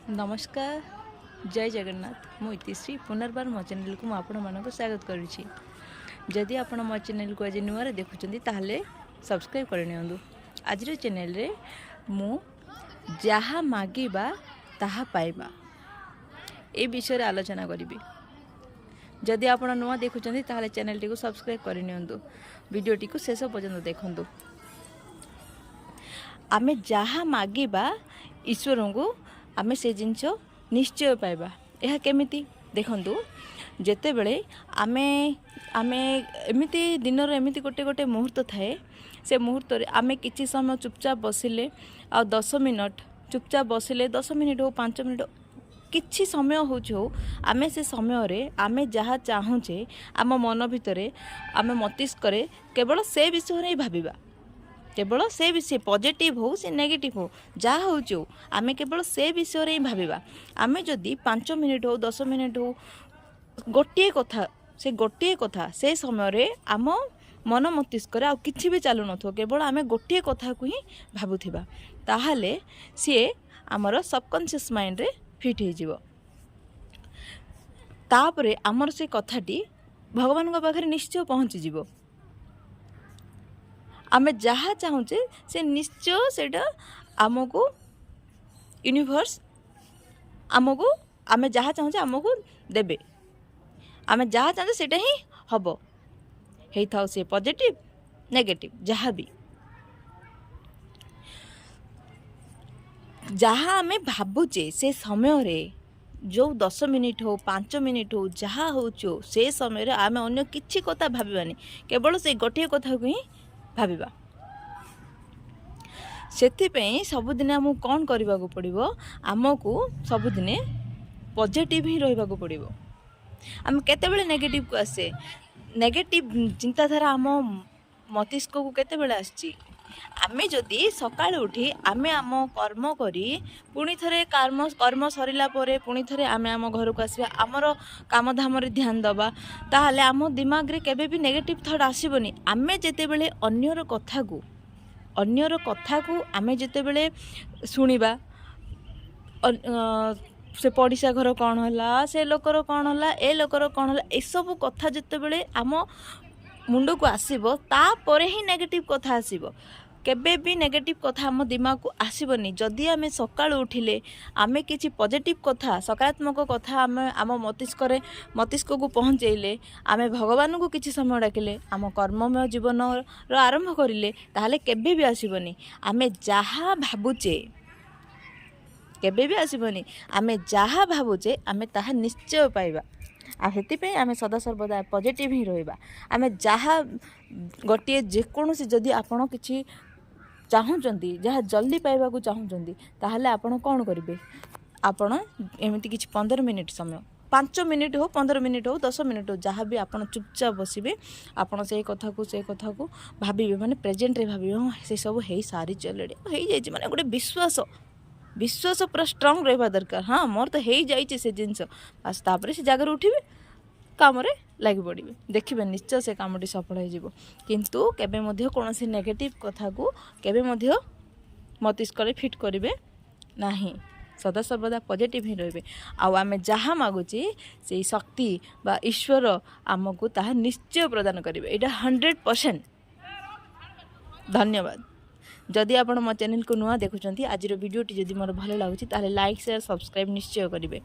नमस्कार जय जगन्नाथ मु इतिश्री पुनर्बार मो चैनल को आपण स्वागत करुच्ची। जदि आपण मो चैनल को आज नुआ देखुं ताहले सब्सक्राइब करनी। आज चैनल रे मु जहा मागिबा ताहा पाइबा ए विषय आलोचना करी। जदि आपण नुआ देखुं ताहले चैनल टी को सब्सक्राइब करनी। वीडियो टी को शेष पर्यंत देखंतु। आमे जहा मागिबा ईश्वर को आमे से जिनस निश्चय पाइबा। यह केमिति देखंतु, जेते बेले आमे आमे एमिति दिन रो एमिति गोटे गोटे मुहूर्त थाए। से मुहूर्त रे आमे किछि समय चुपचाप बसिले आ 10 मिनट चुपचाप बसिले 10 मिनिट हो 5 मिनिट किछि समय हो आमे से समय रे आमे जहा चाहूचे आम मन भितरे आमे मस्तिष्क रे केवल से विषय रे भाबिबा। केवल से विषय पॉजिटिव हो से नेगेटिव हो जहाँ हो आमे केवल से विषय रे भाबिबा। आमे जदि 5 मिनिट हो 10 मिनिट हो गोटे कथा से समय रे आम मन मस्तिष्क रे आ किछि भी चालू नथो केवल आमे गोटे कथा को ही भाबुथिबा ताहाले सी आमर सबकॉन्शियस माइंड रे फिट हो जिवो। तापरे आमर से कथाटी भगवान पाखे निश्चय पहुँची जिवो। आमे जहाँ चाहूचे से निश्चय सेटा आमको यूनिवर्स आमको आमे जहाँ चाहूचे आमको देबे। आमे जहाँ चाहूचे सेटा ही हबो हेई थाउ से पॉजिटिव नेगेटिव जहाँ भी जहाँ आमे भाबुचे से समय रे जो 10 मिनिट हो 5 मिनिट हो जहाँ होचो से समय रे आमे अन्य किछि कथा भाबिबानी केवल से गोटे कथा को ही भाबिबा। सेथिपई सबुदिने आमको कौन करने को पड़ो आमको सबुदिने पॉजिटिव ही रहा पड़ो। आम केतेबेले नेगेटिव को आसे नेगेटिव चिंताधारा आम मस्तिष्क को केतेबेले आछि। आमे जदि सकाळ उठी आमे आम कर्म करी पुणी थरे कर्म सरिला परे पुणी थरे आमे आम घर को आसबा आमर काम धाम रे ध्यान दबा ताहले आम दिमाग रे केबे भी नेगेटिव थॉट आसीबनी। आमे जेतेबेले अन्यर कथा को आमे जेतेबेले सुनिबा से पड़िशा घर कौन होला से लोकर कौन होला ए लोकर कौन होला ए सब कथा जेतेबेले आम मुंड को आसीबो तापरे ही नेगेटिव कथा आसीबो। केबे भी नेगेटिव कथा आम दिमाग को आसीबनी। जदि आमे सकाळ उठिले आमे किछि पॉजिटिव कथा सकारात्मक कथा आमे आम मस्तिष्क को पहुँचैले आमे भगवान को किछि समय डाकिले आम कर्ममय जीवन रो आरंभ करिले ताहले केबे भी आसीबनी। आमे जहाँ भाबुचे केबे भी आसीबनी। आमे जहाँ भाबुचे आमे ताहा निश्चय पाइबा। आ हेतिपई आमे सदा सर्वदा पॉजिटिव ही रहिबा। आमे जहाँ गोटे जेकोसी जदि आपण किछि चाहूँगी जहाँ जल्दी पाइबा को चाहूँगी ताहले आपण कौन करेंगे आपण एमती किछि 15 मिनिट समय 5 मिनिट हो 15 मिनिट हो 10 मिनिट हो जहाँ भी आपण चुपचाप बसबे आपण से कथा को भाबिबे माने प्रेजेंट रे भाबिबे से सब हेई सारी चलेडे हेई जाइछि माने गोटे विश्वास पूरा स्ट्रांग रहबा दरकार। हाँ मोर तो हेई जाइछि से जिंस बस तापर से जगह उठिबे काम रे लगी पड़े देखिए निश्चय से कामटी सफल हो। किंतु केबे मध्य कौनसी नेगेटिव कथा को केबे मध्य मस्तिष्क रे फिट करेंगे नहीं। सदा सर्वदा पॉजिटिव ही रहिबे। आउ आमे जहाँ मागुची से शक्ति बा ईश्वर आमको ताहा निश्चय प्रदान करेंगे एटा 100%। धन्यवाद। जदि आपण मो चैनल को नुआ देखुचंती आज वीडियो टी जदि मोर भलो लागुची ताले लाइक शेयर सब्सक्राइब निश्चय करेंगे।